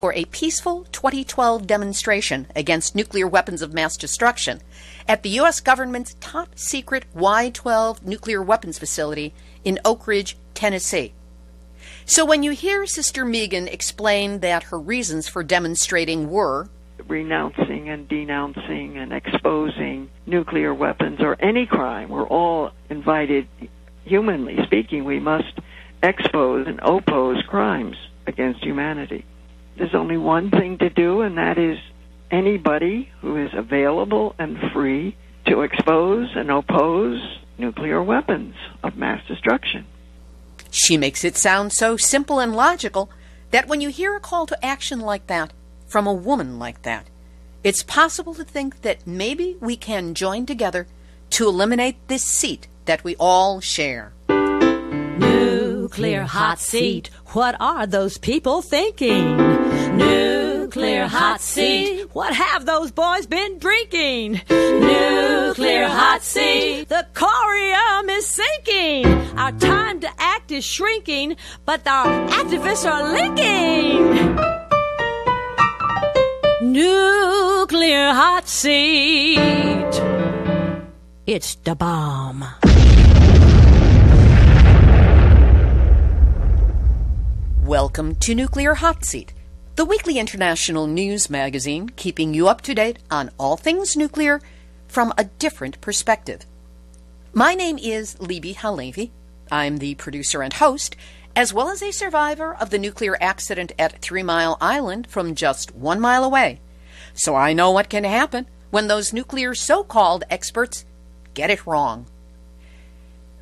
for a peaceful 2012 demonstration against nuclear weapons of mass destruction at the U.S. government's top-secret Y-12 nuclear weapons facility in Oak Ridge, Tennessee. So when you hear Sister Megan explain that her reasons for demonstrating were renouncing and denouncing and exposing nuclear weapons or any crime, we're all invited, humanly speaking, we must expose and oppose crimes against humanity. There's only one thing to do, and that is anybody who is available and free to expose and oppose nuclear weapons of mass destruction. She makes it sound so simple and logical that when you hear a call to action like that from a woman like that, it's possible to think that maybe we can join together to eliminate this seat that we all share. Nuclear hot seat, what are those people thinking? Nuclear hot seat, what have those boys been drinking? Nuclear hot seat, the corium is sinking. Our time to act is shrinking, but our activists are linking. Nuclear hot seat, it's the bomb. Welcome to Nuclear Hot Seat, the weekly international news magazine keeping you up to date on all things nuclear from a different perspective. My name is Libby Halevi. I'm the producer and host, as well as a survivor of the nuclear accident at 3 Mile Island from just 1 mile away. So I know what can happen when those nuclear so-called experts get it wrong.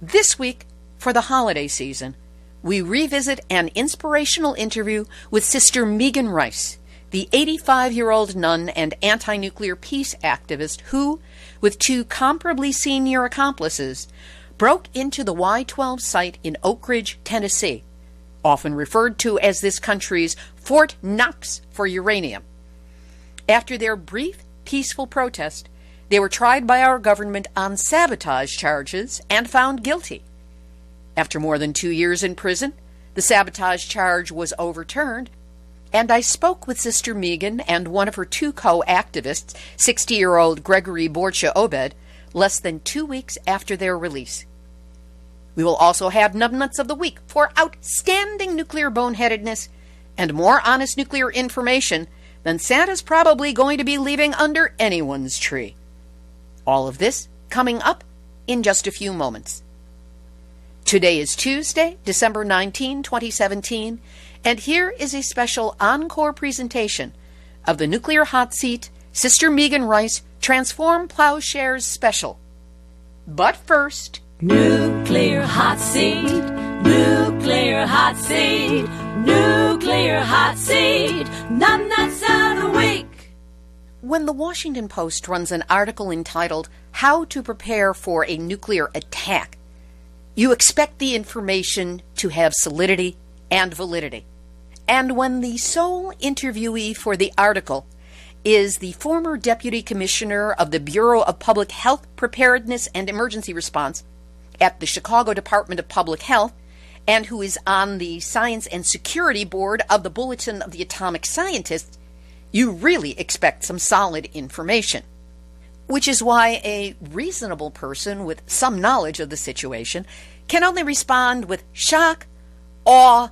This week, for the holiday season, we revisit an inspirational interview with Sister Megan Rice, the 85-year-old nun and anti-nuclear peace activist who, with 2 comparably senior accomplices, broke into the Y-12 site in Oak Ridge, Tennessee, often referred to as this country's Fort Knox for uranium. After their brief, peaceful protest, they were tried by our government on sabotage charges and found guilty. After more than 2 years in prison, the sabotage charge was overturned, and I spoke with Sister Megan and one of her 2 co-activists, 60-year-old Gregory Boertje-Obed, less than 2 weeks after their release. We will also have Numbnuts of the Week for outstanding nuclear boneheadedness and more honest nuclear information than Santa's probably going to be leaving under anyone's tree. All of this coming up in just a few moments. Today is Tuesday, December 19, 2017, and here is a special encore presentation of the Nuclear Hot Seat Sister Megan Rice Transform Plowshares special. But first, Nuclear hot seat, nuclear hot seat, nuclear hot seat, Numbnuts of the Week. When the Washington Post runs an article entitled How to Prepare for a Nuclear Attack, you expect the information to have solidity and validity. And when the sole interviewee for the article is the former Deputy Commissioner of the Bureau of Public Health Preparedness and Emergency Response at the Chicago Department of Public Health, and who is on the Science and Security Board of the Bulletin of the Atomic Scientists, you really expect some solid information. Which is why a reasonable person with some knowledge of the situation can only respond with shock, awe,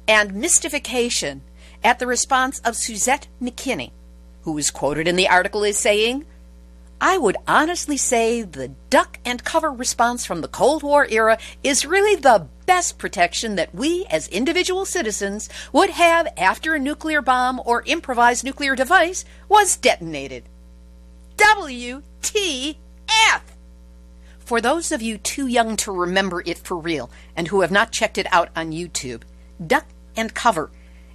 and mystification at the response of Suzette McKinney, who is quoted in the article as saying, "I would honestly say the duck and cover response from the Cold War era is really the best protection that we as individual citizens would have after a nuclear bomb or improvised nuclear device was detonated." WTF! For those of you too young to remember it for real and who have not checked it out on YouTube, Duck and Cover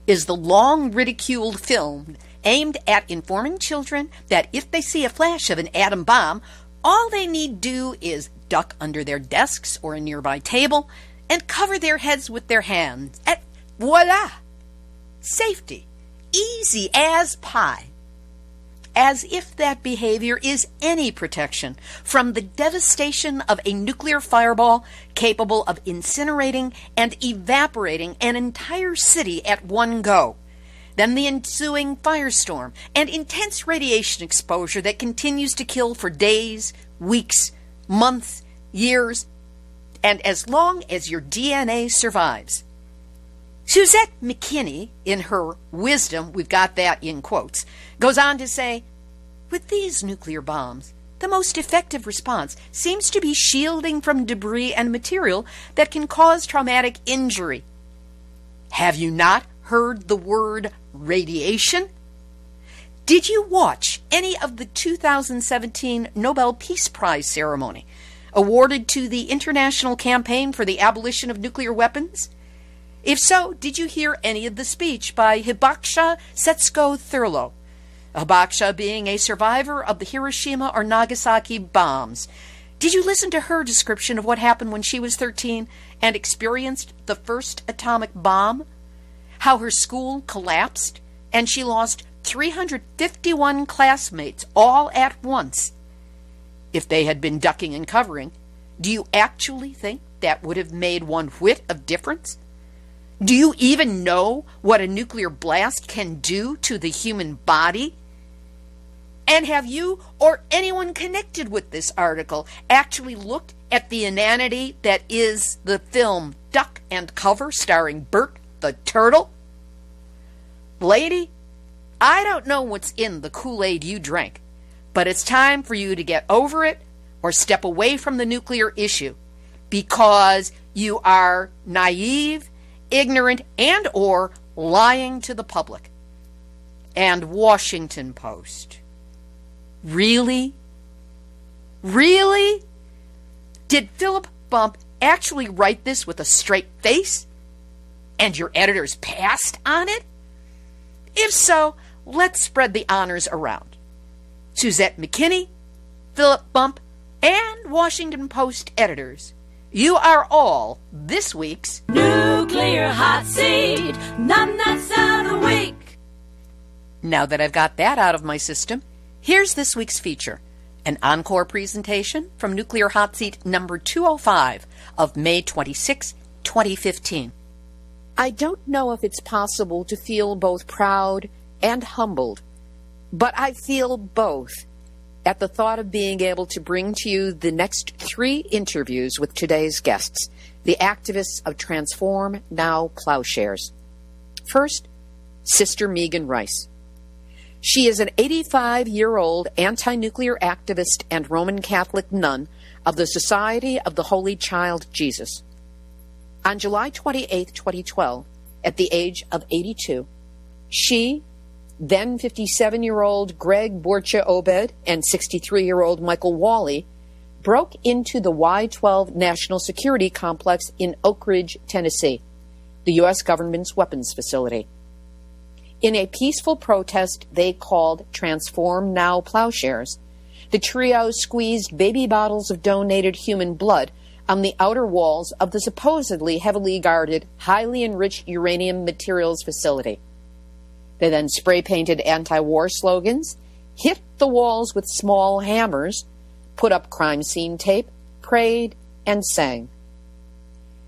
is the long ridiculed film aimed at informing children that if they see a flash of an atom bomb, all they need do is duck under their desks or a nearby table and cover their heads with their hands. And voila! Safety. Easy as pie. As if that behavior is any protection from the devastation of a nuclear fireball capable of incinerating and evaporating an entire city at one go. then the ensuing firestorm, and intense radiation exposure that continues to kill for days, weeks, months, years, and as long as your DNA survives. Suzette McKinney, in her wisdom, we've got that in quotes, goes on to say, with these nuclear bombs, the most effective response seems to be shielding from debris and material that can cause traumatic injury. Have you not heard the word radiation? Did you watch any of the 2017 Nobel Peace Prize ceremony awarded to the International Campaign for the Abolition of Nuclear Weapons? If so, did you hear any of the speech by Hibakusha Setsuko Thurlow? Hibakusha being a survivor of the Hiroshima or Nagasaki bombs. Did you listen to her description of what happened when she was 13 and experienced the first atomic bomb? How her school collapsed and she lost 351 classmates all at once. If they had been ducking and covering, do you actually think that would have made one whit of difference? Do you even know what a nuclear blast can do to the human body? And have you or anyone connected with this article actually looked at the inanity that is the film Duck and Cover starring Bert the Turtle? Lady, I don't know what's in the Kool-Aid you drank, but it's time for you to get over it or step away from the nuclear issue because you are naive, ignorant, and or lying to the public. And Washington Post. Really? Really? Did Philip Bump actually write this with a straight face? And your editors passed on it? If so, let's spread the honors around. Suzette McKinney, Philip Bump, and Washington Post editors, you are all this week's Nuclear Hot Seat, Nuts of the Week. Now that I've got that out of my system, here's this week's feature, an encore presentation from Nuclear Hot Seat number 205 of May 26, 2015. I don't know if it's possible to feel both proud and humbled, but I feel both at the thought of being able to bring to you the next 3 interviews with today's guests, the activists of Transform Now Plowshares. First, Sister Megan Rice. She is an 85-year-old anti-nuclear activist and Roman Catholic nun of the Society of the Holy Child Jesus. On July 28, 2012, at the age of 82, she, then 57-year-old Greg Boertje-Obed and 63-year-old Michael Walli broke into the Y-12 National Security Complex in Oak Ridge, Tennessee, the U.S. government's weapons facility. In a peaceful protest they called Transform Now Plowshares, the trio squeezed baby bottles of donated human blood on the outer walls of the supposedly heavily guarded, highly enriched uranium materials facility. They then spray-painted anti-war slogans, hit the walls with small hammers, put up crime scene tape, prayed, and sang.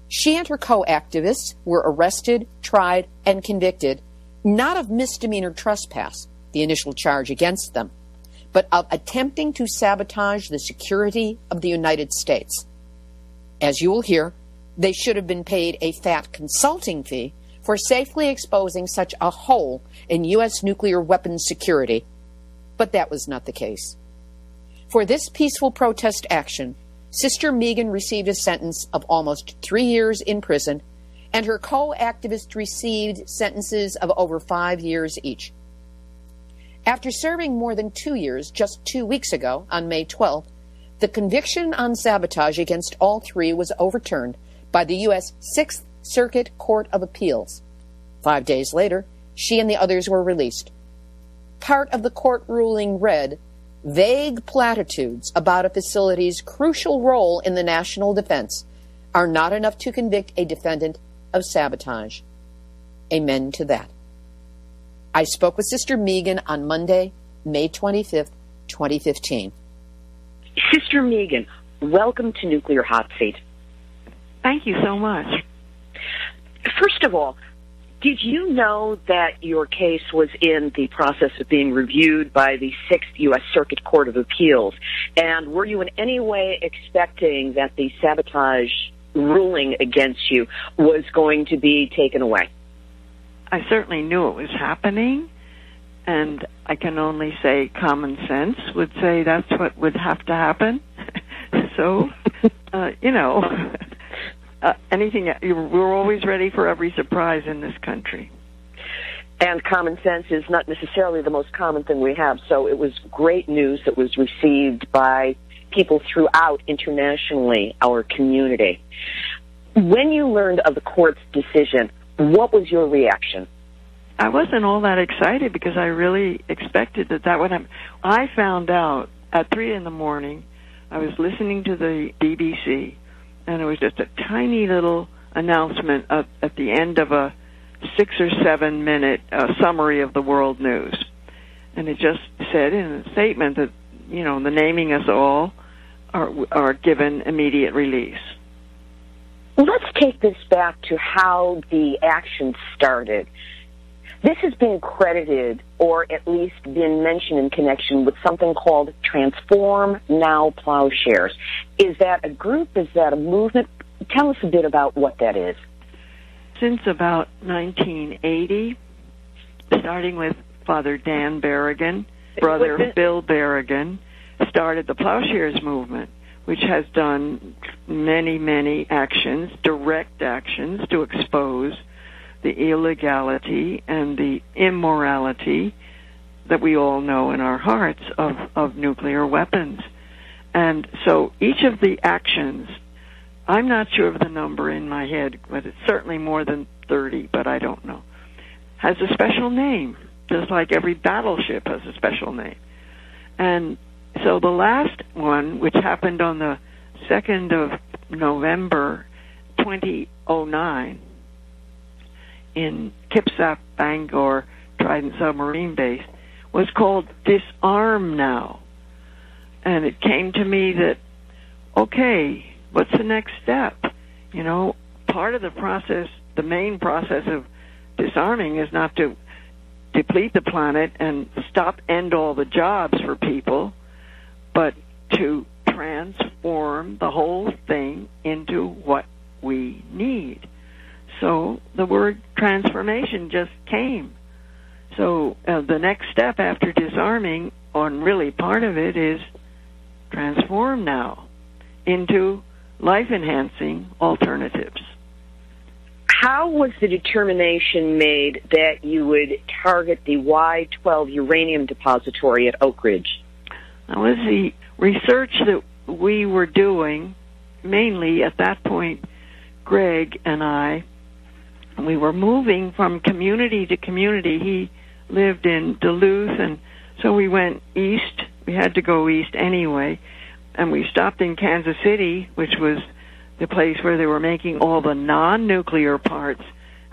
She and her co-activists were arrested, tried, and convicted, not of misdemeanor trespass, the initial charge against them, but of attempting to sabotage the security of the United States. As you will hear, they should have been paid a fat consulting fee for safely exposing such a hole in U.S. nuclear weapons security, but that was not the case. For this peaceful protest action, Sister Megan received a sentence of almost 3 years in prison, and her co-activists received sentences of over 5 years each. After serving more than 2 years just 2 weeks ago, on May 12th, the conviction on sabotage against all 3 was overturned by the U.S. Sixth Circuit Court of Appeals. 5 days later, she and the others were released. Part of the court ruling read, vague platitudes about a facility's crucial role in the national defense are not enough to convict a defendant of sabotage. Amen to that. I spoke with Sister Megan on Monday, May 25th, 2015. Sister Megan, welcome to Nuclear Hot Seat. Thank you so much. First of all, Did you know that your case was in the process of being reviewed by the 6th U.S. Circuit Court of Appeals? And were you in any way expecting that the sabotage ruling against you was going to be taken away? I certainly knew it was happening, and I can only say common sense would say that's what would have to happen. So, anything, we're always ready for every surprise in this country. And common sense is not necessarily the most common thing we have, so it was great news that was received by people throughout internationally, our community. When you learned of the court's decision, what was your reaction? I wasn't all that excited because I really expected that would happen. I found out at 3 in the morning. I was listening to the BBC, and it was just a tiny little announcement at the end of a 6 or 7 minute summary of the world news. And it just said in a statement that, the naming us all are given immediate release. Let's take this back to how the action started. This has been credited, or at least been mentioned in connection with something called Transform Now Plowshares. Is that a group? Is that a movement? Tell us a bit about what that is. Since about 1980, starting with Father Dan Berrigan, Brother Bill Berrigan, started the Plowshares movement, which has done many, many actions, direct actions, to expose the illegality and the immorality that we all know in our hearts of nuclear weapons. And so each of the actions, I'm not sure of the number in my head, but it's certainly more than 30, but I don't know, has a special name, just like every battleship has a special name. And so the last one, which happened on the 2nd of November 2009, in Kipsap, Bangor, Trident Submarine Base, was called Disarm Now. And it came to me that, okay, what's the next step? Part of the process, the main process of disarming is not to deplete the planet and end all the jobs for people, but to transform the whole thing into what we need. So the word transformation just came. So the next step after disarming, and really part of it, is transform now into life-enhancing alternatives. How was the determination made that you would target the Y-12 uranium depository at Oak Ridge? That was the research that we were doing, mainly at that point, Greg and I. We were moving from community to community. He lived in Duluth, and so we went east. We had to go east anyway, and we stopped in Kansas City, which was the place where they were making all the non-nuclear parts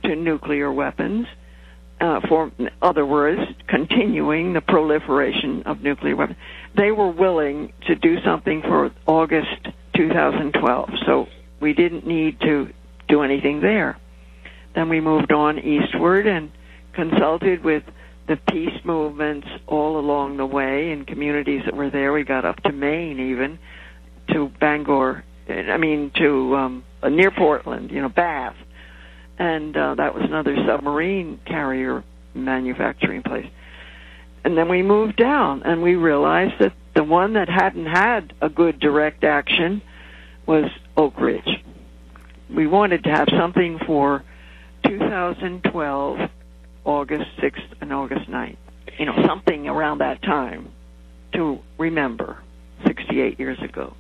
to nuclear weapons, for, in other words, continuing the proliferation of nuclear weapons. They were willing to do something for August 2012, so we didn't need to do anything there. Then we moved on eastward and consulted with the peace movements all along the way in communities that were there. We got up to Maine, even to Bangor, to near Portland, Bath. And that was another submarine carrier manufacturing place. And then we moved down, and we realized that the one that hadn't had a good direct action was Oak Ridge. We wanted to have something for 2012, August 6th and August 9th. Something around that time to remember 68 years ago.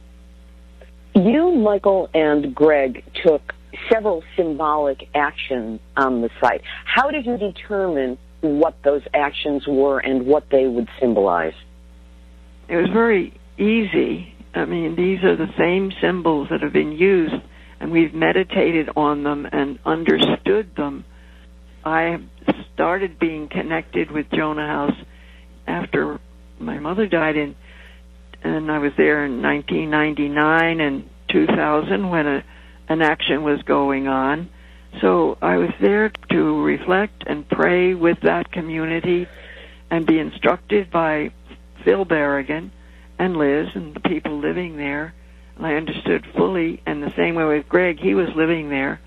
You, Michael, and Greg took several symbolic actions on the site. How did you determine what those actions were and what they would symbolize? It was very easy. These are the same symbols that have been used, and we've meditated on them and understood them. I started being connected with Jonah House after my mother died, and I was there in 1999 and 2000 when an action was going on. So I was there to reflect and pray with that community and be instructed by Phil Berrigan and Liz and the people living there. And I understood fully, and the same way with Greg, he was living there.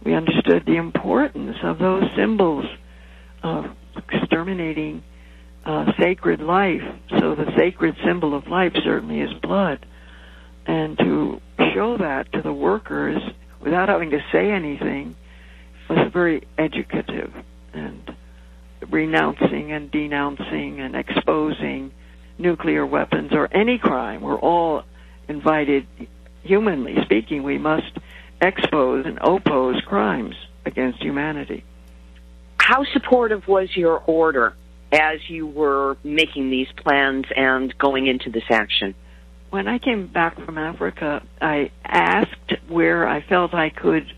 We understood the importance of those symbols of exterminating sacred life. So the sacred symbol of life certainly is blood. And to show that to the workers without having to say anything was very educative, and renouncing and denouncing and exposing nuclear weapons or any crime. We're all invited, humanly speaking, we must expose and oppose crimes against humanity. How supportive was your order as you were making these plans and going into this action? When I came back from Africa, I asked where I felt I could,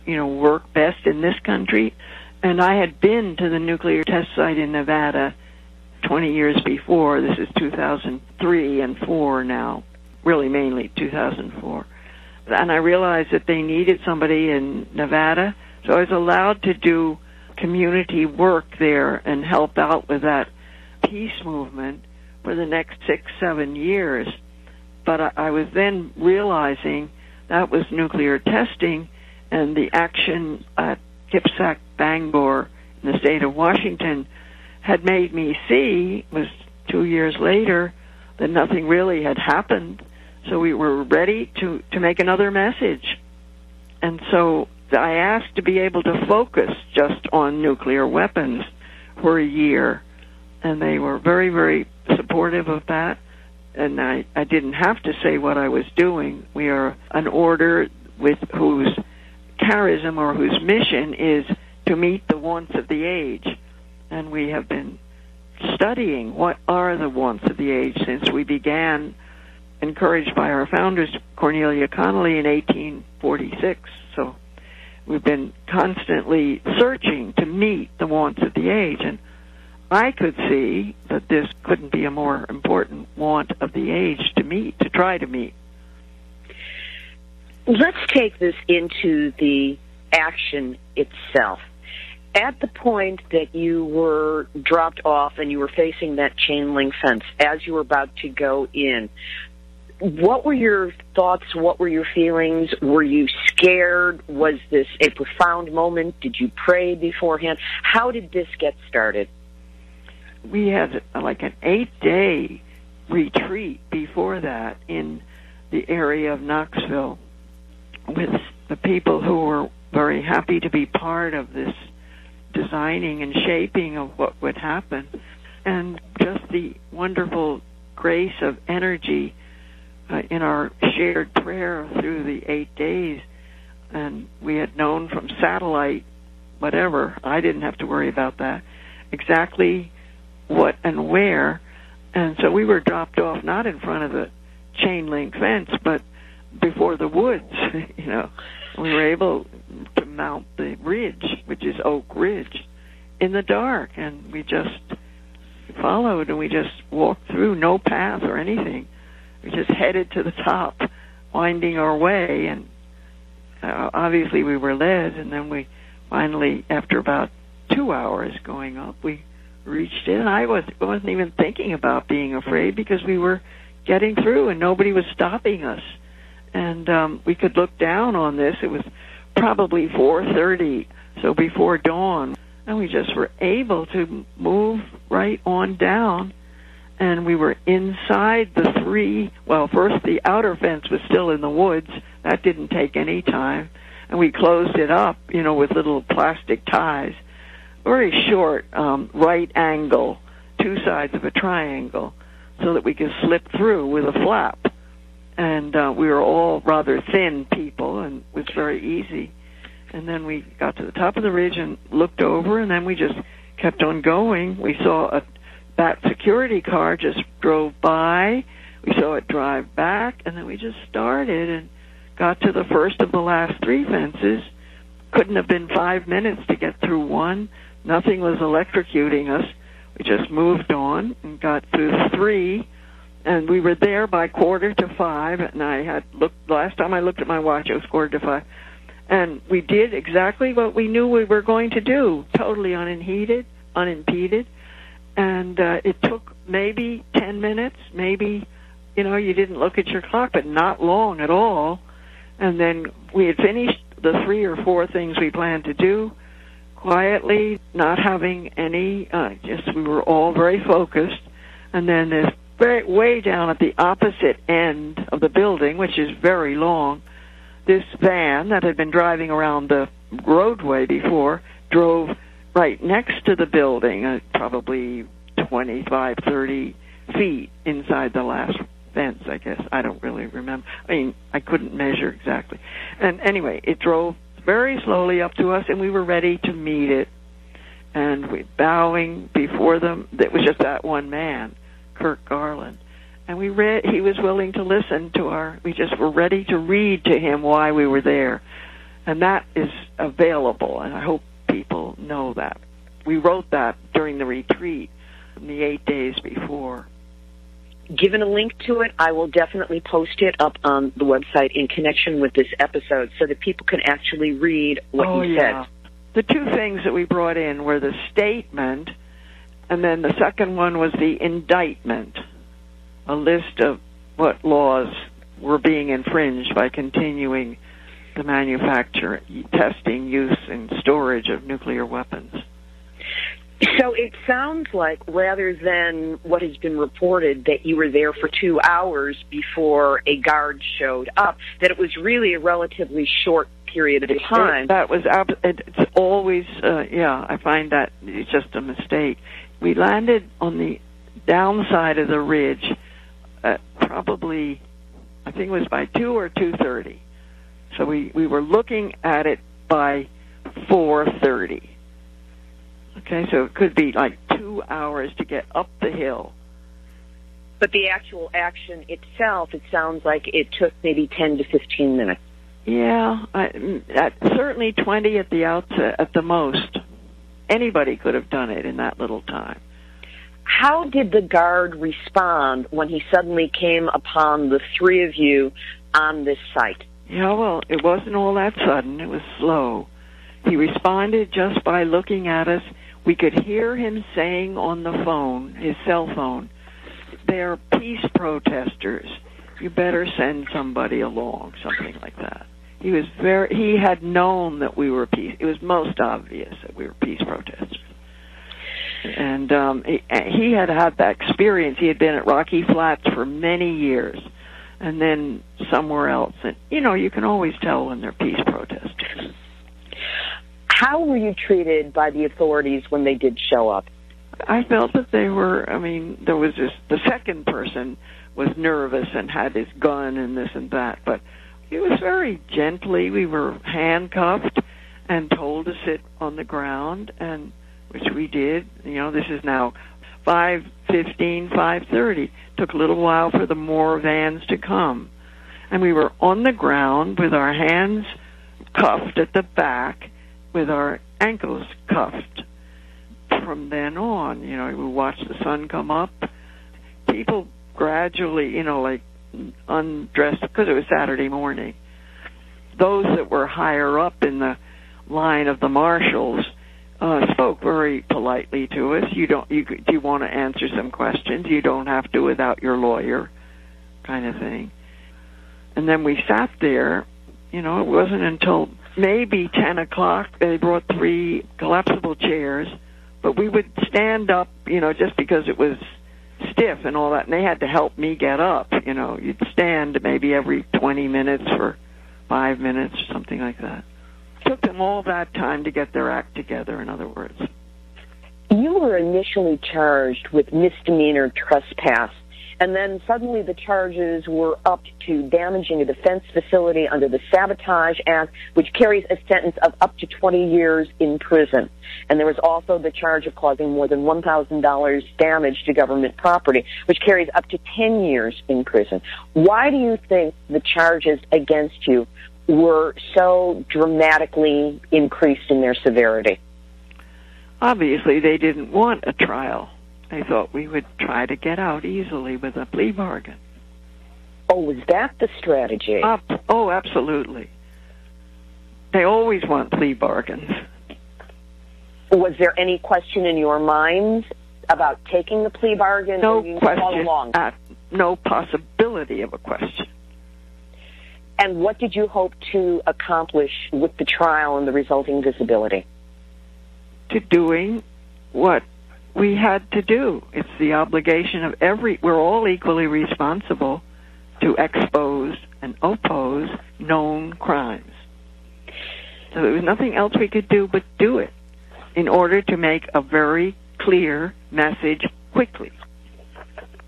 work best in this country. And I had been to the nuclear test site in Nevada 20 years before. This is 2003 and 4 now, really mainly 2004. And I realized that they needed somebody in Nevada, so I was allowed to do community work there and help out with that peace movement for the next 6-7 years. But I was then realizing that was nuclear testing, and the action at Kipsack Bangor in the state of Washington had made me see, was 2 years later, that nothing really had happened. So we were ready to make another message. And so I asked to be able to focus just on nuclear weapons for a year. And they were very, very supportive of that. And I didn't have to say what I was doing. We are an order with whose charism or whose mission is to meet the wants of the age. And we have been studying what are the wants of the age since we began, encouraged by our founders, Cornelia Connolly, in 1846. So we've been constantly searching to meet the wants of the age. And I could see that this couldn't be a more important want of the age to meet, to try to meet. Let's take this into the action itself. At the point that you were dropped off and you were facing that chain link fence, as you were about to go in, what were your thoughts? What were your feelings? Were you scared? Was this a profound moment? Did you pray beforehand? How did this get started? We had like an 8-day retreat before that in the area of Knoxville with the people who were very happy to be part of this designing and shaping of what would happen, and just the wonderful grace of energy in our shared prayer through the 8 days. And we had known from satellite, whatever, I didn't have to worry about that, exactly what and where. And so we were dropped off not in front of the chain link fence, but before the woods. We were able to mount the ridge, which is Oak Ridge, in the dark, and we just followed and we just walked through, no path or anything. We just headed to the top, winding our way, and obviously we were led, and then we finally, after about 2 hours going up, we reached it, and I wasn't even thinking about being afraid because we were getting through and nobody was stopping us. And we could look down on this. It was probably 4:30, so before dawn, and we just were able to move right on down. And we were inside the first the outer fence was still in the woods. That didn't take any time. And we closed it up, with little plastic ties. Very short, right angle, 2 sides of a triangle, so that we could slip through with a flap. And we were all rather thin people, and it was very easy. And then we got to the top of the ridge and looked over, and then we just kept on going. We saw that security car just drove by. We saw it drive back, and then we just started and got to the first of the last 3 fences. Couldn't have been 5 minutes to get through one. Nothing was electrocuting us. We just moved on and got through 3, and we were there by 4:45, and I had looked, last time I looked at my watch, it was 4:45, And we did exactly what we knew we were going to do, totally unimpeded. And it took maybe 10 minutes, maybe, you didn't look at your clock, but not long at all. And then we had finished the 3 or 4 things we planned to do quietly, not having any, we were all very focused. And then there's way down at the opposite end of the building, which is very long, this van that had been driving around the roadway before drove right next to the building, probably 25, 30 feet inside the last fence, I guess. I don't really remember. I couldn't measure exactly. And anyway, it drove very slowly up to us, and we were ready to meet it. And we bowing before them. It was just that one man, Kirk Garland. And he was willing to listen to we just were ready to read to him why we were there. And that is available, and I hope people know that. We wrote that during the retreat, in the 8 days before. Given a link to it, I will definitely post it up on the website in connection with this episode so that people can actually read what you said. The 2 things that we brought in were the statement, and then the second one was the indictment, a list of what laws were being infringed by continuing the manufacture, testing, use, and storage of nuclear weapons. So it sounds like, rather than what has been reported, that you were there for 2 hours before a guard showed up, that it was really a relatively short period of time. It's always, I find that it's just a mistake. We landed on the downside of the ridge, probably, I think it was by 2 or 2:30. So we were looking at it by 4:30. Okay, so it could be like 2 hours to get up the hill. But the actual action itself, it sounds like it took maybe 10 to 15 minutes. Yeah, certainly 20 at the outset, at the most. Anybody could have done it in that little time. How did the guard respond when he suddenly came upon the 3 of you on this site? Yeah, well, it wasn't all that sudden. It was slow. He responded just by looking at us. We could hear him saying on the phone, his cell phone, "They're peace protesters. You better send somebody along," something like that. He had known that we were peace. It was most obvious that we were peace protesters. And he had had that experience. He had been at Rocky Flats for many years, and then somewhere else. And, you can always tell when they're peace protesters. How were you treated by the authorities when they did show up? I felt that they were, there was the second person was nervous and had his gun and this and that, but it was very gently. We were handcuffed and told to sit on the ground, and which we did. This is now 5:15, 5:30. Took a little while for the more vans to come. And we were on the ground with our hands cuffed at the back, with our ankles cuffed. From then on, we watched the sun come up. People gradually, undressed, because it was Saturday morning. Those that were higher up in the line of the marshals spoke very politely to us. Do you want to answer some questions? You don't have to without your lawyer, kind of thing. And then we sat there. It wasn't until maybe 10 o'clock they brought 3 collapsible chairs, but we would stand up, just because it was stiff and all that, and they had to help me get up. You'd stand maybe every 20 minutes for 5 minutes or something like that. It took them all that time to get their act together, in other words. You were initially charged with misdemeanor trespass, and then suddenly the charges were upped to damaging a defense facility under the Sabotage Act, which carries a sentence of up to 20 years in prison. And there was also the charge of causing more than $1,000 damage to government property, which carries up to 10 years in prison. Why do you think the charges against you were so dramatically increased in their severity? Obviously, they didn't want a trial. They thought we would try to get out easily with a plea bargain. Oh, was that the strategy? Oh, absolutely. They always want plea bargains. Was there any question in your mind about taking the plea bargain? No or you question. all along? No possibility of a question. And what did you hope to accomplish with the trial and the resulting visibility? To doing what we had to do. It's the obligation of we're all equally responsible to expose and oppose known crimes. So there was nothing else we could do but do it in order to make a very clear message quickly.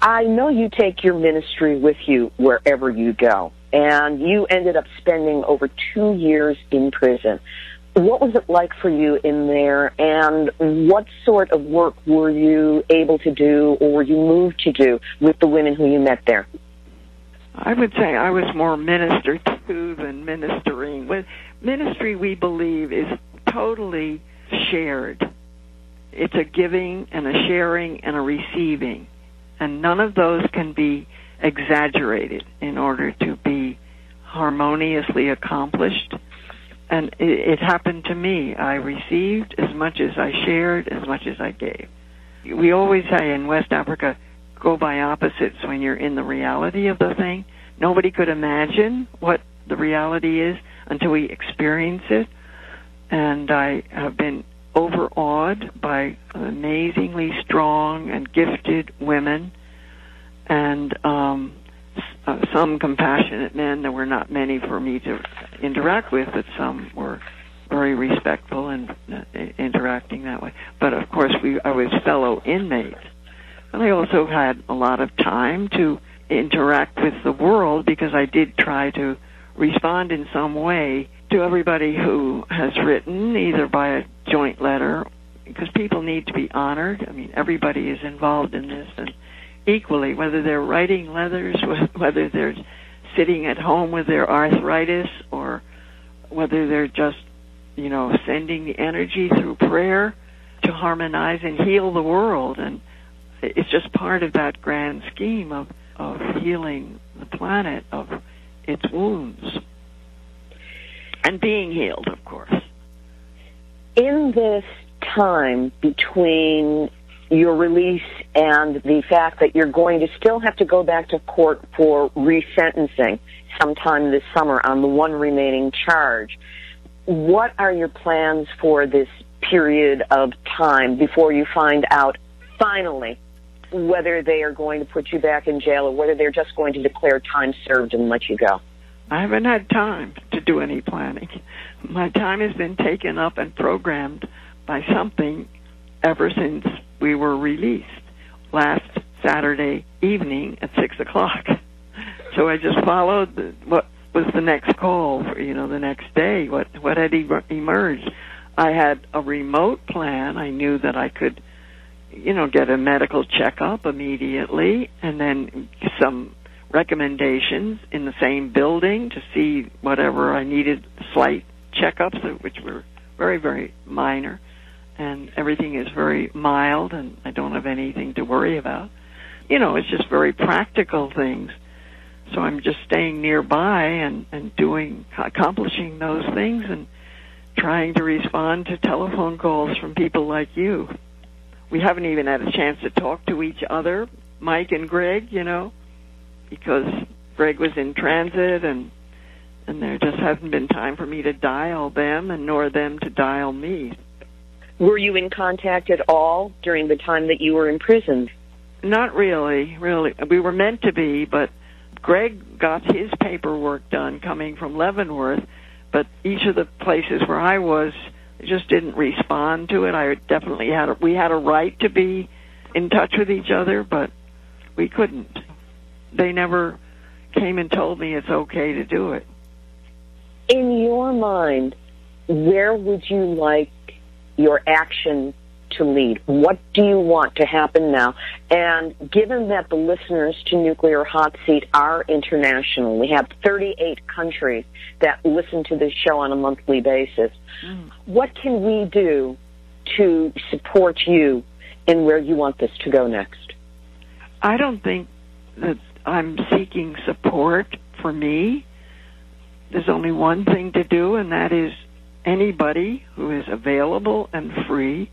I know you take your ministry with you wherever you go, and you ended up spending over 2 years in prison. What was it like for you in there, and what sort of work were you able to do or were you moved to do with the women who you met there? I would say I was more ministered to than ministering. Ministry, we believe, is totally shared. It's a giving and a sharing and a receiving, and none of those can be exaggerated in order to be harmoniously accomplished. And it happened to me. I received as much as I shared, as much as I gave. We always say in West Africa, go by opposites when you're in the reality of the thing. Nobody could imagine what the reality is until we experience it. And I have been overawed by amazingly strong and gifted women and some compassionate men. There were not many for me to interact with, but some were very respectful and interacting that way. But of course, I was fellow inmates. And I also had a lot of time to interact with the world because I did try to respond in some way to everybody who has written, either by a joint letter, because people need to be honored. I mean, everybody is involved in this, and equally, whether they're writing letters, whether they're sitting at home with their arthritis, or whether they're just, sending the energy through prayer to harmonize and heal the world. And it's just part of that grand scheme of healing the planet of its wounds. And being healed, of course. In this time between your release and the fact that you're going to still have to go back to court for resentencing sometime this summer on the one remaining charge, what are your plans for this period of time before you find out finally whether they are going to put you back in jail or whether they're just going to declare time served and let you go? I haven't had time to do any planning. My time has been taken up and programmed by something ever since we were released last Saturday evening at 6 o'clock. So I just followed what was the next call for, the next day, what had emerged. I had a remote plan. I knew that I could, get a medical checkup immediately, and then some recommendations in the same building to see whatever I needed, slight checkups, which were very, very minor. And everything is very mild, and I don't have anything to worry about. It's just very practical things. So I'm just staying nearby and accomplishing those things and trying to respond to telephone calls from people like you. We haven't even had a chance to talk to each other, Mike and Greg, because Greg was in transit, and there just hasn't been time for me to dial them and nor them to dial me. Were you in contact at all during the time that you were in prison? Not really. We were meant to be, but Greg got his paperwork done coming from Leavenworth, but each of the places where I was just didn't respond to it. We had a right to be in touch with each other, but we couldn't. They never came and told me it's okay to do it. In your mind, where would you like your action to lead? What do you want to happen now? And given that the listeners to Nuclear Hot Seat are international, we have 38 countries that listen to this show on a monthly basis, what can we do to support you in where you want this to go next? I don't think that I'm seeking support for me. There's only one thing to do, and that is anybody who is available and free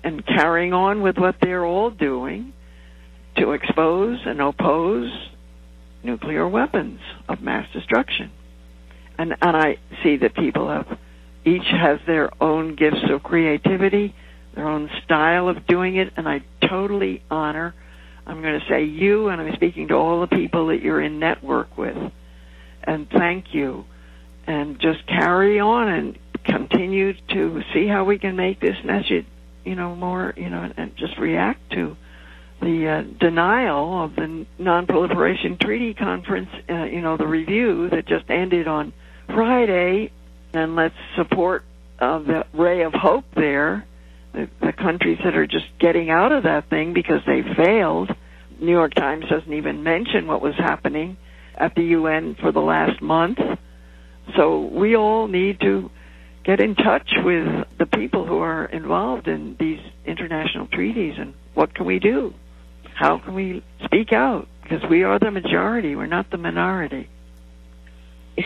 and carrying on with what they're all doing to expose and oppose nuclear weapons of mass destruction. And I see that people each has their own gifts of creativity, their own style of doing it, and I totally honor, I'm going to say you, and I'm speaking to all the people that you're in network with. And thank you. And just carry on and continue to see how we can make this message, more, and just react to the denial of the Non-Proliferation Treaty Conference, the review that just ended on Friday. And let's support the ray of hope there, the countries that are just getting out of that thing because they failed. New York Times doesn't even mention what was happening at the UN for the last month. So we all need to get in touch with the people who are involved in these international treaties, and what can we do? How can we speak out? Because we are the majority, we're not the minority.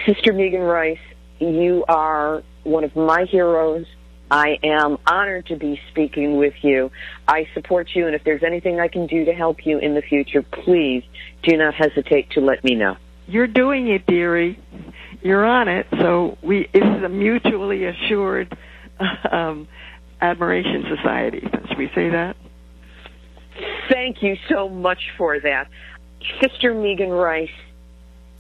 Sister Megan Rice, you are one of my heroes. I am honored to be speaking with you. I support you, and if there's anything I can do to help you in the future, please do not hesitate to let me know. You're doing it, dearie. You're on it, so this is a mutually assured admiration society. Should we say that? Thank you so much for that. Sister Megan Rice,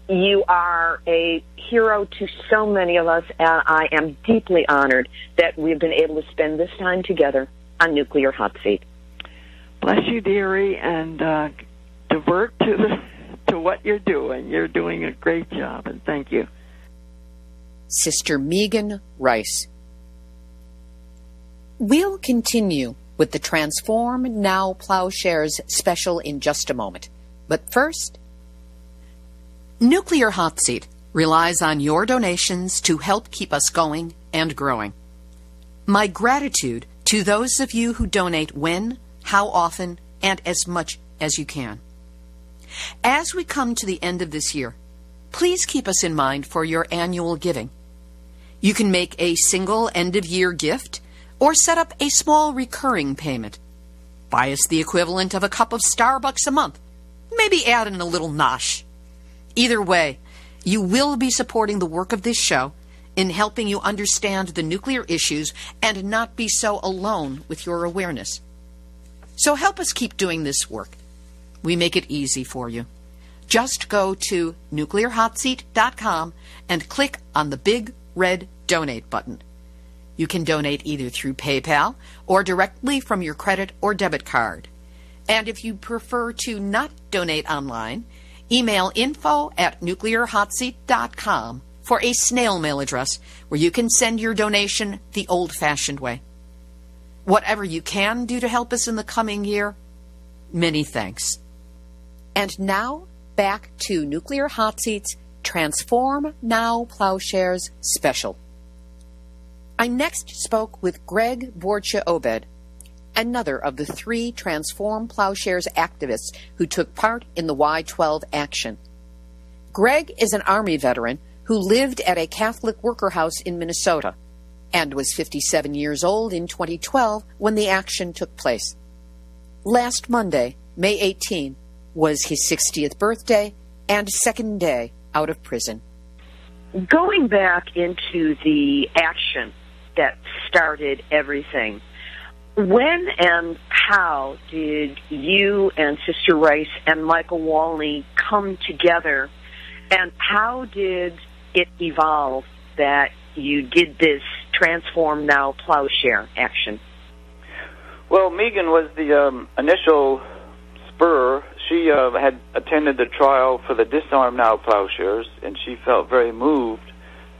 you are a hero to so many of us, and I am deeply honored that we've been able to spend this time together on Nuclear Hot Seat. Bless you, dearie, and divert to what you're doing. You're doing a great job, and thank you. Sister Megan Rice. We'll continue with the Transform Now Plowshares special in just a moment. But first, Nuclear Hot Seat relies on your donations to help keep us going and growing. My gratitude to those of you who donate when, how often, and as much as you can. As we come to the end of this year, please keep us in mind for your annual giving. You can make a single end-of-year gift or set up a small recurring payment. Buy us the equivalent of a cup of Starbucks a month. Maybe add in a little nosh. Either way, you will be supporting the work of this show in helping you understand the nuclear issues and not be so alone with your awareness. So help us keep doing this work. We make it easy for you. Just go to nuclearhotseat.com and click on the big red donate button. You can donate either through PayPal or directly from your credit or debit card. And if you prefer to not donate online, email info@nuclearhotseat.com for a snail mail address where you can send your donation the old-fashioned way. Whatever you can do to help us in the coming year, many thanks. And now, back to Nuclear Hot Seat's Transform Now Plowshares special. I next spoke with Greg Boertje-Obed, another of the 3 Transform Plowshares activists who took part in the Y-12 action. Greg is an Army veteran who lived at a Catholic worker house in Minnesota and was 57 years old in 2012 when the action took place. Last Monday, May 18, was his 60th birthday and second day out of prison. Going back into the action that started everything, when and how did you and Sister Rice and Michael Walli come together, and how did it evolve that you did this Transform Now Plowshare action? Well, Megan was the initial spur. She had attended the trial for the Disarm Now Plowshares, and she felt very moved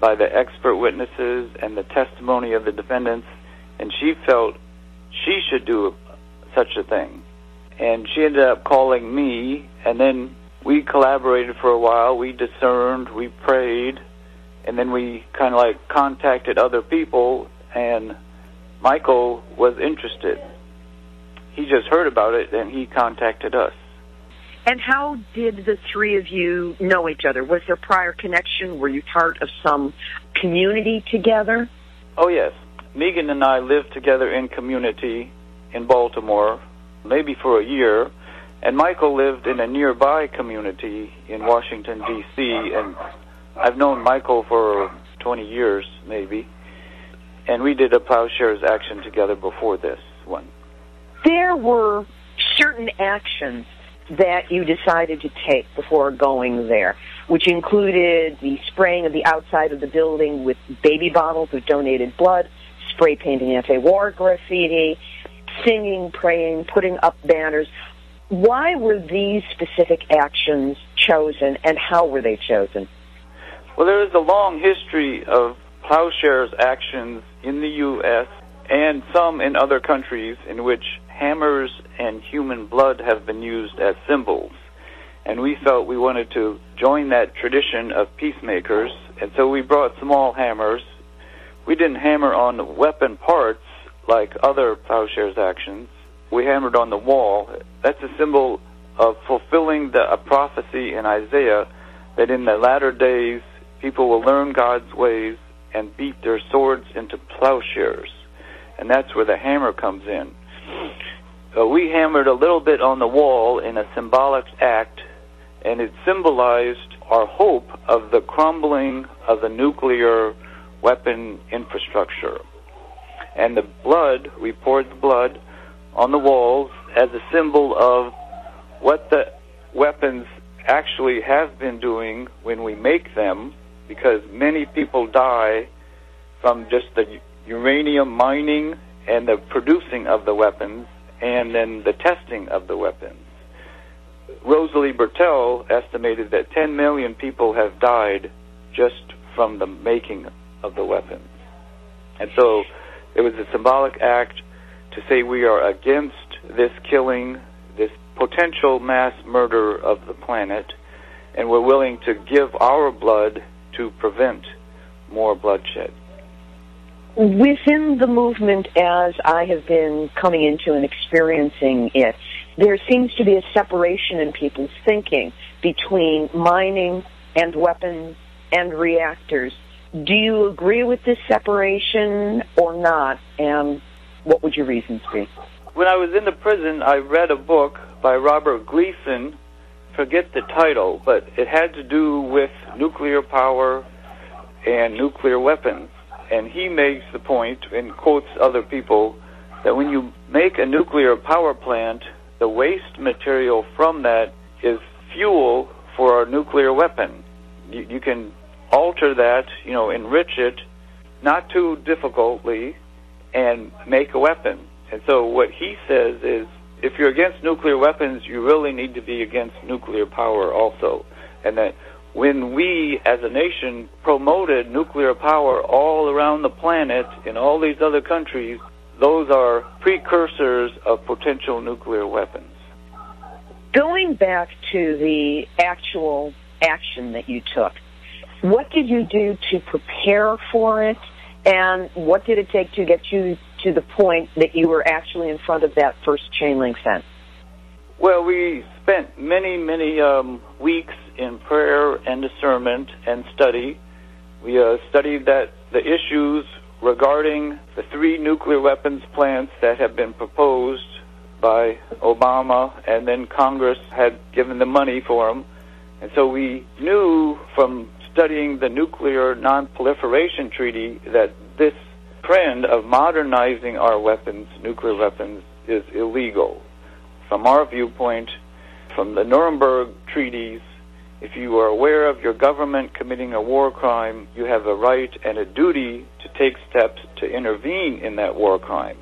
by the expert witnesses and the testimony of the defendants, and she felt she should do such a thing. And she ended up calling me, and then we collaborated for a while. We discerned, we prayed, and then we kind of like contacted other people, and Michael was interested. He just heard about it, and he contacted us. And how did the 3 of you know each other? Was there prior connection? Were you part of some community together? Oh, yes. Megan and I lived together in community in Baltimore, maybe for a year, and Michael lived in a nearby community in Washington, D.C., and I've known Michael for 20 years, maybe, and we did a Plowshares action together before this one. There were certain actions that you decided to take before going there, which included the spraying of the outside of the building with baby bottles of donated blood, spray painting anti-war graffiti, singing, praying, putting up banners. Why were these specific actions chosen, and how were they chosen? Well, there is a long history of Plowshares actions in the U.S. and some in other countries in which hammers and human blood have been used as symbols. And we felt we wanted to join that tradition of peacemakers, and so we brought small hammers. We didn't hammer on weapon parts like other Plowshares actions. We hammered on the wall. That's a symbol of fulfilling a prophecy in Isaiah that in the latter days people will learn God's ways and beat their swords into plowshares. And that's where the hammer comes in. We hammered a little bit on the wall in a symbolic act, and it symbolized our hope of the crumbling of the nuclear weapon infrastructure. And the blood, we poured the blood on the walls as a symbol of what the weapons actually have been doing when we make them, because many people die from just the uranium mining and the producing of the weapons and then the testing of the weapons. Rosalie Bertell estimated that 10 million people have died just from the making of the weapons. And so it was a symbolic act to say we are against this killing, this potential mass murder of the planet, and we're willing to give our blood to prevent more bloodshed. Within the movement, as I have been coming into and experiencing it, there seems to be a separation in people's thinking between mining and weapons and reactors. Do you agree with this separation or not, and what would your reasons be? When I was in the prison, I read a book by Robert Gleason, forget the title, but it had to do with nuclear power and nuclear weapons. And he makes the point, and quotes other people, that when you make a nuclear power plant, the waste material from that is fuel for our nuclear weapon. You can alter that, enrich it, not too difficultly, and make a weapon. And so what he says is, if you're against nuclear weapons, you really need to be against nuclear power also. And that when we, as a nation, promoted nuclear power all around the planet in all these other countries, those are precursors of potential nuclear weapons. Going back to the actual action that you took, what did you do to prepare for it, and what did it take to get you to the point that you were actually in front of that first chain link fence? Well, we spent many weeks in prayer and discernment and study. We studied the issues regarding the 3 nuclear weapons plants that have been proposed by Obama, and then Congress had given the money for them. And so we knew from studying the Nuclear Non-Proliferation Treaty that this trend of modernizing our weapons, nuclear weapons, is illegal. From our viewpoint, from the Nuremberg treaties, if you are aware of your government committing a war crime, you have a right and a duty to take steps to intervene in that war crime.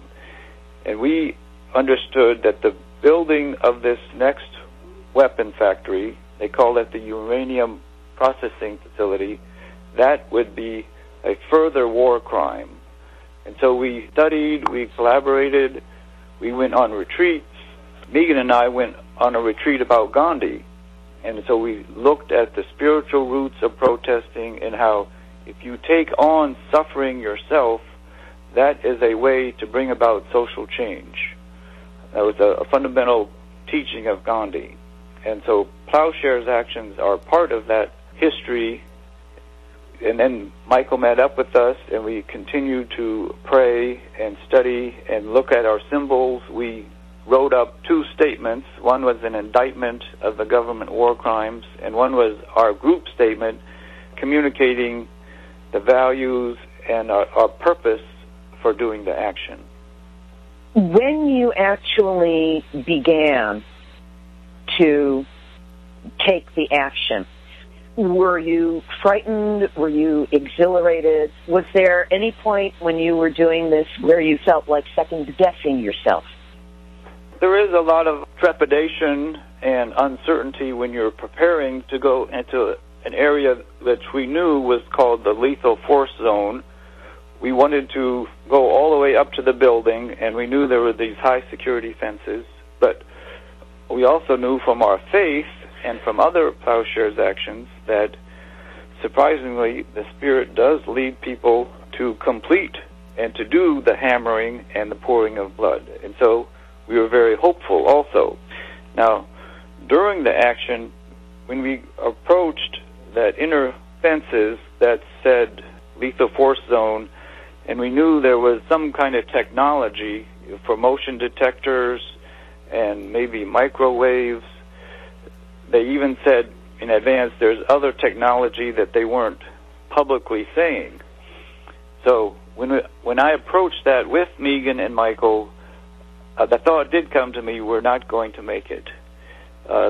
And we understood that the building of this next weapon factory, they call it the uranium processing facility, that would be a further war crime. And so we studied, we collaborated, we went on retreats. Megan and I went on a retreat about Gandhi. And so we looked at the spiritual roots of protesting and how if you take on suffering yourself, that is a way to bring about social change. That was a fundamental teaching of Gandhi. And so Plowshares actions are part of that history. And then Michael met up with us, and we continued to pray and study and look at our symbols. We wrote up 2 statements. One was an indictment of the government war crimes, and one was our group statement communicating the values and our purpose for doing the action. When you actually began to take the action, were you frightened? Were you exhilarated? Was there any point when you were doing this where you felt like second-guessing yourself? There is a lot of trepidation and uncertainty when you're preparing to go into an area which we knew was called the lethal force zone. We wanted to go all the way up to the building, and we knew there were these high security fences, but we also knew from our faith and from other Plowshares actions that, surprisingly, the Spirit does lead people to complete and to do the hammering and the pouring of blood. And so we were very hopeful also. Now, during the action, when we approached that inner fences that said lethal force zone, and we knew there was some kind of technology for motion detectors and maybe microwaves, they even said in advance there's other technology that they weren't publicly saying. So when I approached that with Megan and Michael, the thought did come to me, we're not going to make it.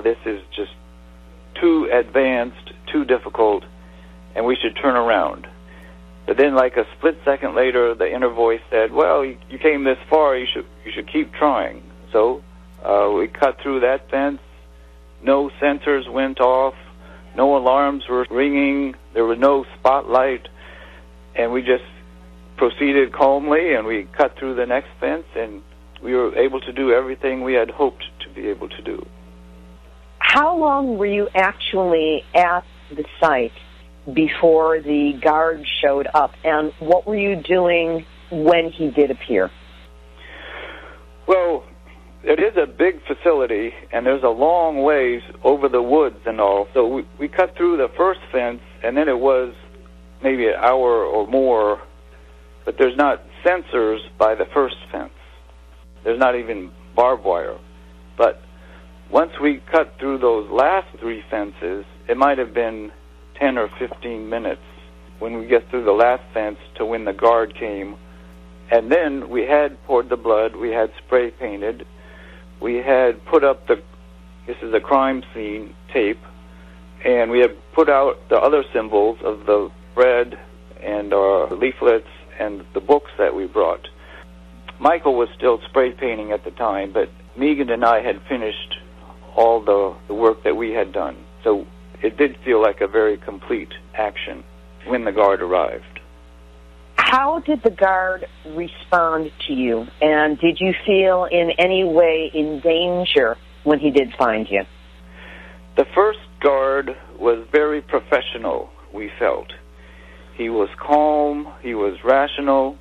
This is just too advanced, too difficult, and we should turn around. But then, like a split second later, the inner voice said, well, you came this far, you should keep trying. So we cut through that fence. No sensors went off. No alarms were ringing. There was no spotlight. And we just proceeded calmly, and we cut through the next fence, and we were able to do everything we had hoped to be able to do. How long were you actually at the site before the guard showed up, and what were you doing when he did appear? Well, it is a big facility, and there's a long ways over the woods and all. So we cut through the first fence, and then it was maybe an hour or more, but there's not sensors by the first fence. There's not even barbed wire. But once we cut through those last 3 fences, it might have been 10 or 15 minutes when we get through the last fence to when the guard came. And then we had poured the blood, we had spray painted, we had put up this is a crime scene tape, and we had put out the other symbols of the bread and our leaflets and the books that we brought. Michael was still spray painting at the time, but Megan and I had finished all the work that we had done. So it did feel like a very complete action when the guard arrived. How did the guard respond to you, and did you feel in any way in danger when he did find you? The first guard was very professional, we felt. He was calm, he was rational,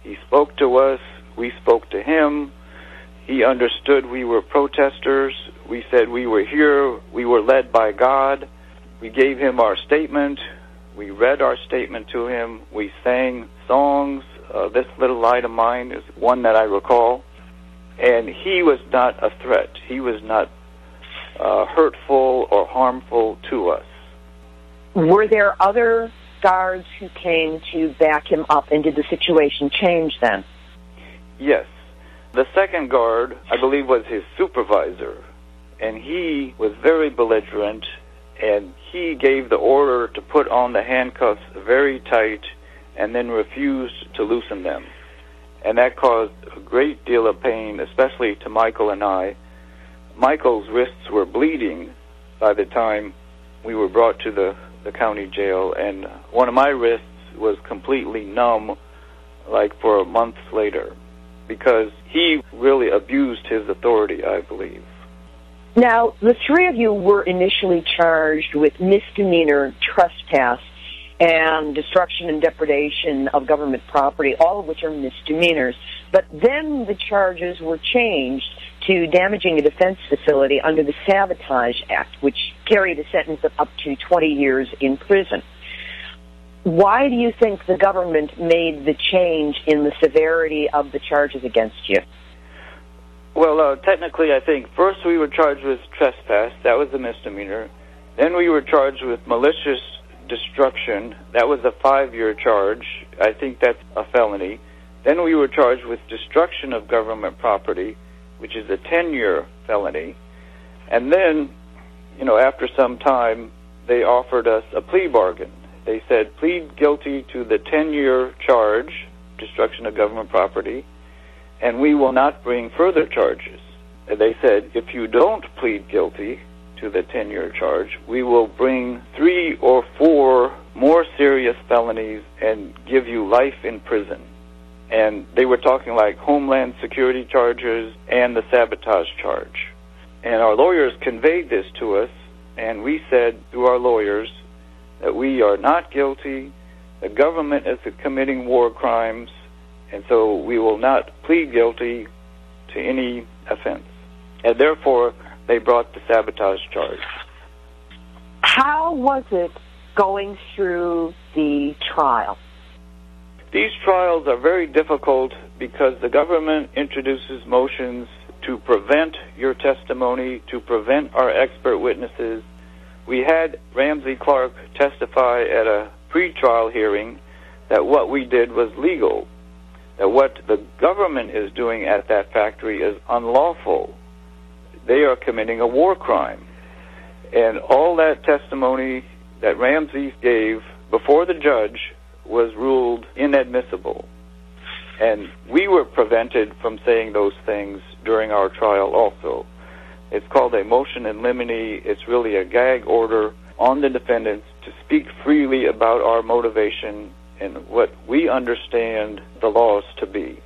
he spoke to us, we spoke to him, he understood we were protesters, we said we were here, we were led by God, we gave him our statement, we read our statement to him, we sang songs. This Little Light of Mine is one that I recall. And he was not a threat. He was not hurtful or harmful to us. Were there other guards who came to back him up, and did the situation change then? Yes. The second guard, I believe, was his supervisor, and he was very belligerent, and he gave the order to put on the handcuffs very tight and then refused to loosen them. And that caused a great deal of pain, especially to Michael and I. Michael's wrists were bleeding by the time we were brought to the county jail, and one of my wrists was completely numb, like for months later, because he really abused his authority, I believe. Now, the 3 of you were initially charged with misdemeanor trespass and destruction and depredation of government property, all of which are misdemeanors. But then the charges were changed to damaging a defense facility under the Sabotage Act, which carried a sentence of up to 20 years in prison. Why do you think the government made the change in the severity of the charges against you? Well, technically, I think first we were charged with trespass. That was a misdemeanor. Then we were charged with malicious destruction. That was a 5-year charge. I think that's a felony. Then we were charged with destruction of government property, which is a 10-year felony. And then, after some time, they offered us a plea bargain. They said, plead guilty to the 10-year charge, destruction of government property, and we will not bring further charges. And they said, if you don't plead guilty to the 10-year charge, we will bring 3 or 4 more serious felonies and give you life in prison. And they were talking like Homeland Security charges and the sabotage charge. And our lawyers conveyed this to us, and we said through our lawyers that we are not guilty, the government is committing war crimes, and so we will not plead guilty to any offense. And therefore, they brought the sabotage charge. How was it going through the trial? These trials are very difficult because the government introduces motions to prevent your testimony, to prevent our expert witnesses. We had Ramsey Clark testify at a pre-trial hearing that what we did was legal, that what the government is doing at that factory is unlawful. They are committing a war crime. And all that testimony that Ramsey gave before the judge was ruled inadmissible. And we were prevented from saying those things during our trial also. It's called a motion in limine. It's really a gag order on the defendants to speak freely about our motivation and what we understand the laws to be.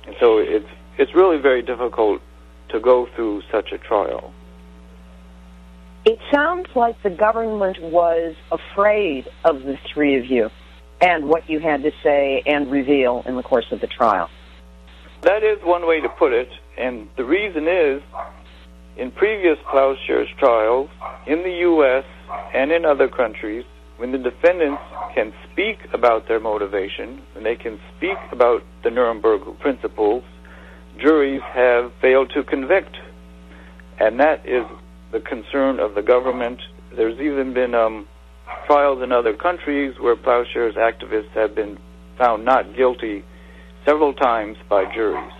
And so it's really very difficult to go through such a trial. It sounds like the government was afraid of the three of you and what you had to say and reveal in the course of the trial. That is one way to put it, and the reason is, in previous Plowshares trials, in the U.S. and in other countries, when the defendants can speak about their motivation, when they can speak about the Nuremberg principles, juries have failed to convict. And that is the concern of the government. There's even been trials in other countries where Plowshares activists have been found not guilty several times by juries.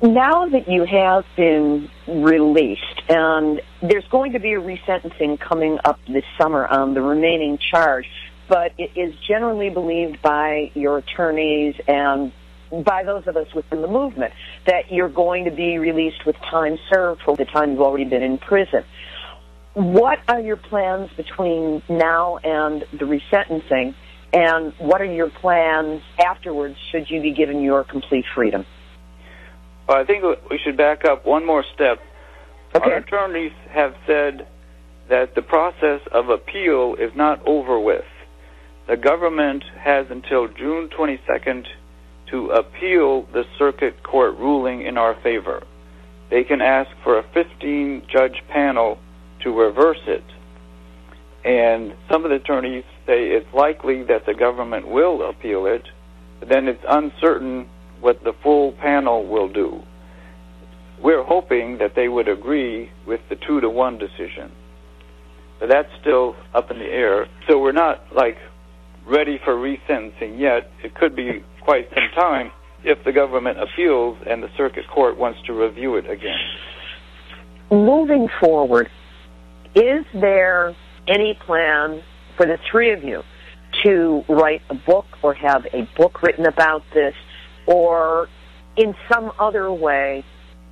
Now that you have been released, and there's going to be a resentencing coming up this summer on the remaining charge, but it is generally believed by your attorneys and by those of us within the movement that you're going to be released with time served for the time you've already been in prison. What are your plans between now and the resentencing, and what are your plans afterwards should you be given your complete freedom? Well, I think we should back up one more step. Okay. Our attorneys have said that the process of appeal is not over with. The government has until June 22nd to appeal the circuit court ruling in our favor. They can ask for a 15-judge panel to reverse it. And some of the attorneys say it's likely that the government will appeal it, but then it's uncertain what the full panel will do. We're hoping that they would agree with the 2-1 decision. But that's still up in the air. So we're not, ready for resentencing yet. It could be quite some time if the government appeals and the circuit court wants to review it again. Moving forward, is there any plan for the three of you to write a book or have a book written about this, or in some other way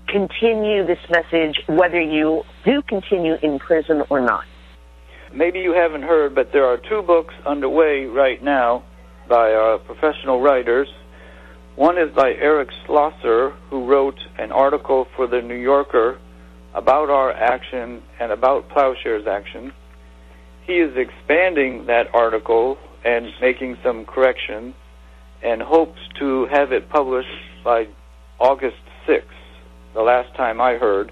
continue this message, whether you do continue in prison or not? Maybe you haven't heard, but there are 2 books underway right now by professional writers. One is by Eric Schlosser, who wrote an article for the New Yorker about our action and about Plowshares' action. He is expanding that article and making some corrections and hopes to have it published by August 6th, the last time I heard.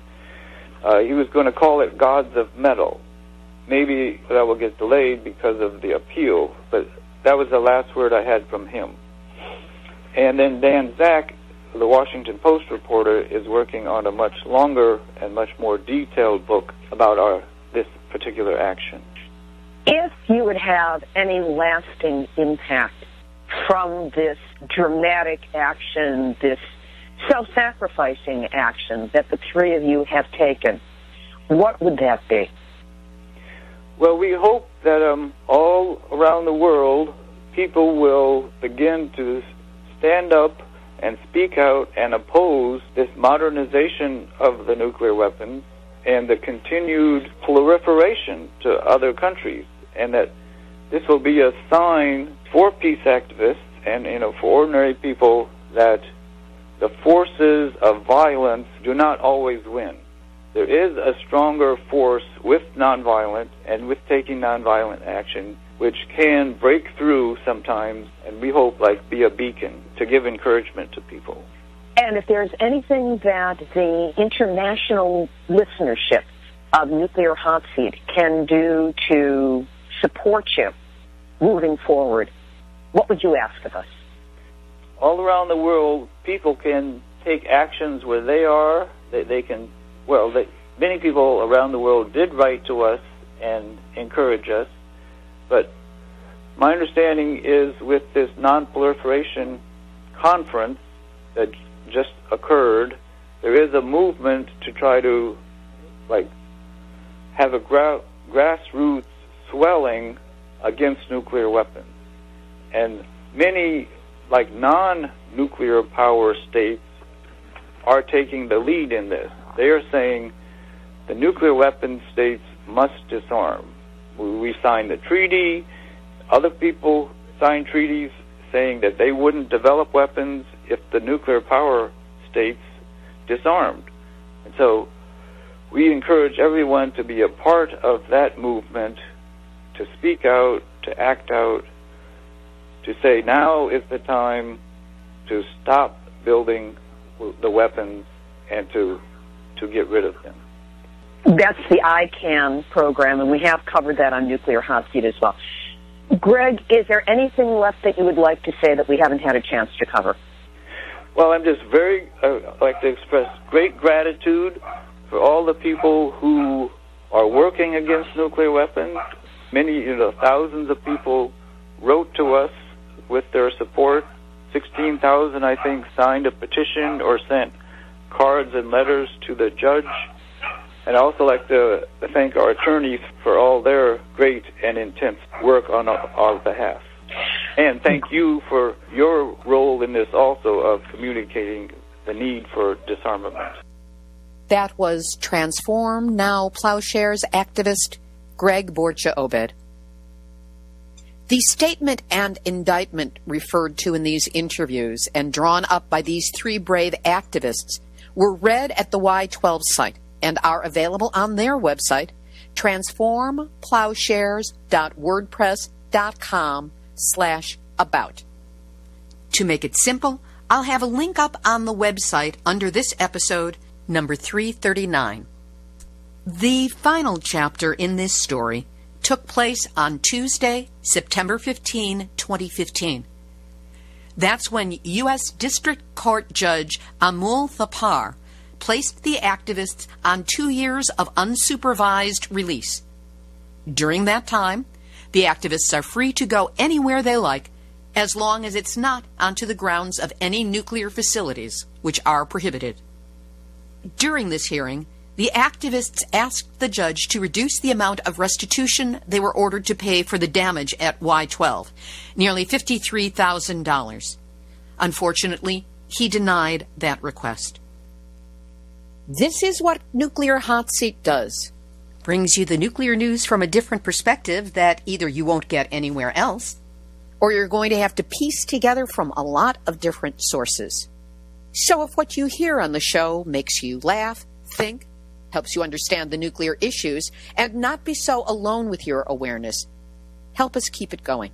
He was going to call it Gods of Metal. maybe that will get delayed because of the appeal, but that was the last word I had from him. And then Dan Zak, the Washington Post reporter, is working on a much longer and much more detailed book about this particular action. If you would have any lasting impact from this dramatic action, this self-sacrificing action that the three of you have taken, what would that be? Well, we hope that all around the world, people will begin to stand up and speak out and oppose this modernization of the nuclear weapons and the continued proliferation to other countries, and that this will be a sign for peace activists and for ordinary people that the forces of violence do not always win. There is a stronger force with nonviolent and with taking nonviolent action, which can break through sometimes, and we hope be a beacon to give encouragement to people. And if there's anything that the international listenership of Nuclear Hot Seat can do to support you moving forward, what would you ask of us? All around the world, people can take actions where they are. Many people around the world did write to us and encourage us, but my understanding is with this non-proliferation conference that just occurred, there is a movement to try to have a grassroots swelling against nuclear weapons. And many non-nuclear power states are taking the lead in this. They are saying the nuclear weapon states must disarm. We signed the treaty. Other people signed treaties saying that they wouldn't develop weapons if the nuclear power states disarmed. And so we encourage everyone to be a part of that movement, to speak out, to act out, to say now is the time to stop building the weapons and to get rid of them. That's the ICANN program, and we have covered that on Nuclear Hot Seat as well. Greg, is there anything left that you would like to say that we haven't had a chance to cover? Well, I'm just like to express great gratitude for all the people who are working against nuclear weapons. Many, thousands of people wrote to us with their support. 16,000, I think, signed a petition or sent cards and letters to the judge. And I also like to thank our attorneys for all their great and intense work on our behalf. And thank you for your role in this also of communicating the need for disarmament. That was Transform Now Plowshares activist Greg Boertje-Obed. The statement and indictment referred to in these interviews and drawn up by these three brave activists were read at the Y12 site and are available on their website, transformplowshares.wordpress.com/about. To make it simple, I'll have a link up on the website under this episode, number 339. The final chapter in this story took place on Tuesday, September 15, 2015. That's when U.S. District Court Judge Amul Thapar placed the activists on 2 years of unsupervised release. During that time, the activists are free to go anywhere they like, as long as it's not onto the grounds of any nuclear facilities, which are prohibited. During this hearing, the activists asked the judge to reduce the amount of restitution they were ordered to pay for the damage at Y12, nearly $53,000. Unfortunately, he denied that request. This is what Nuclear Hot Seat does. Brings you the nuclear news from a different perspective that either you won't get anywhere else, or you're going to have to piece together from a lot of different sources. So if what you hear on the show makes you laugh, think, helps you understand the nuclear issues, and not be so alone with your awareness, help us keep it going.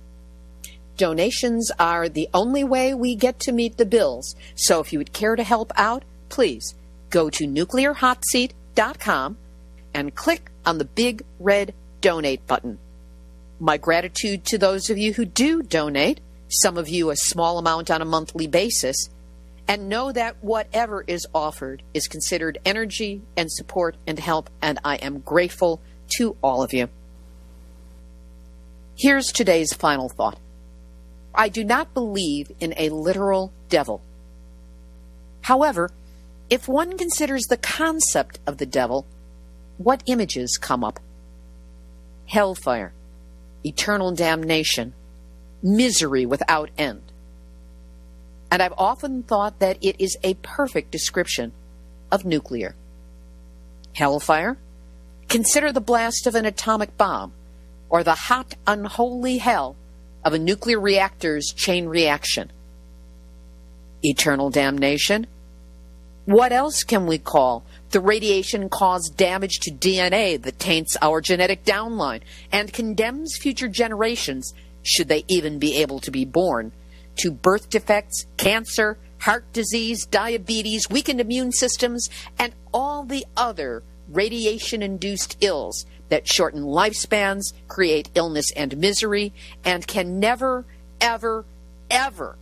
Donations are the only way we get to meet the bills, so if you would care to help out, please go to nuclearhotseat.com and click on the big red donate button. My gratitude to those of you who do donate, some of you a small amount on a monthly basis, and know that whatever is offered is considered energy and support and help, and I am grateful to all of you. Here's today's final thought. I do not believe in a literal devil. However, if one considers the concept of the devil, what images come up? Hellfire, eternal damnation, misery without end. And I've often thought that it is a perfect description of nuclear. Hellfire? Consider the blast of an atomic bomb, or the hot, unholy hell of a nuclear reactor's chain reaction. Eternal damnation? What else can we call the radiation-caused damage to DNA that taints our genetic downline and condemns future generations, should they even be able to be born, to birth defects, cancer, heart disease, diabetes, weakened immune systems, and all the other radiation-induced ills that shorten lifespans, create illness and misery, and can never, ever, ever,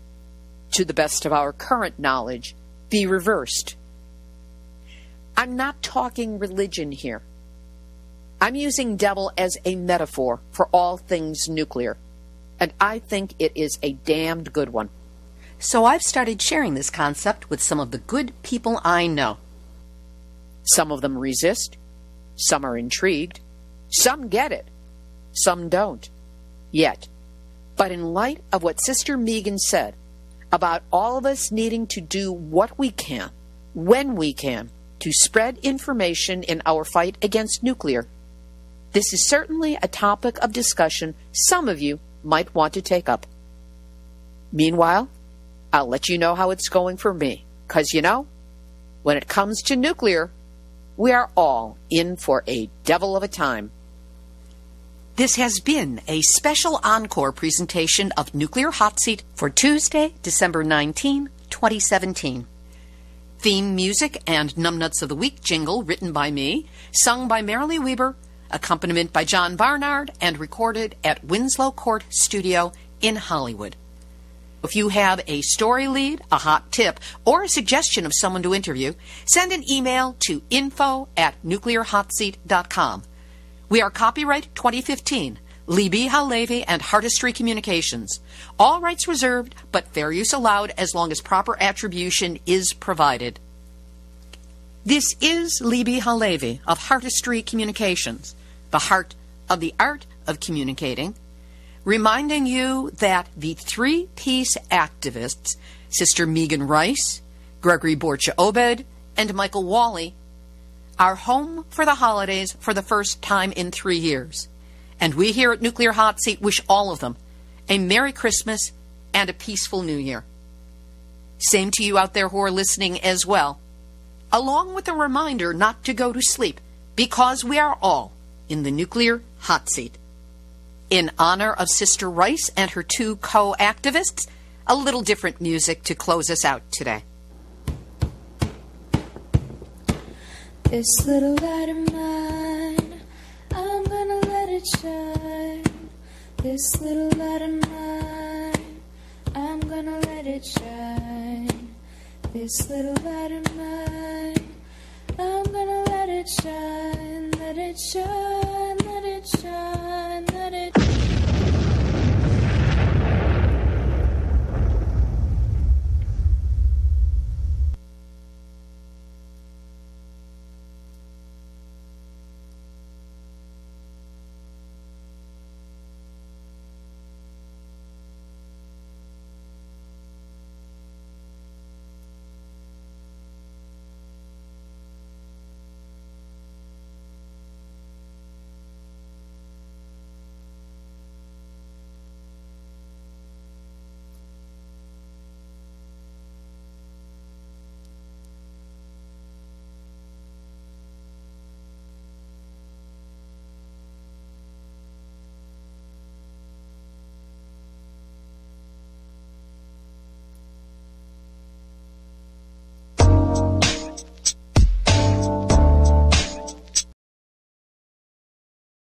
to the best of our current knowledge, be reversed. I'm not talking religion here. I'm using devil as a metaphor for all things nuclear, and I think it is a damned good one. So I've started sharing this concept with some of the good people I know. Some of them resist, some are intrigued, some get it, some don't, yet. But in light of what Sister Megan said about all of us needing to do what we can, when we can, to spread information in our fight against nuclear, this is certainly a topic of discussion some of you might want to take up. Meanwhile, I'll let you know how it's going for me, because, when it comes to nuclear, we are all in for a devil of a time. This has been a special encore presentation of Nuclear Hot Seat for Tuesday, December 19, 2017. Theme music and Numbnuts of the Week jingle written by me, sung by Marilee Weber, accompaniment by John Barnard, and recorded at Winslow Court Studio in Hollywood. If you have a story lead, a hot tip, or a suggestion of someone to interview, send an email to info@nuclearhotseat.com. We are copyright 2015, Libby Halevi and Hardistry Communications. All rights reserved, but fair use allowed as long as proper attribution is provided. This is Libby Halevi of Hardistry Communications, the heart of the art of communicating, reminding you that the three-piece activists, Sister Megan Rice, Gregory Boertje-Obed, and Michael Walli, are home for the holidays for the first time in 3 years. And we here at Nuclear Hot Seat wish all of them a Merry Christmas and a peaceful New Year. Same to you out there who are listening as well, along with a reminder not to go to sleep, because we are all in the Nuclear Hot Seat. In honor of Sister Rice and her two co-activists, a little different music to close us out today. This little light of mine, I'm gonna let it shine. This little light of mine, I'm gonna let it shine. This little light of mine, I'm gonna let it shine, let it shine, let it shine.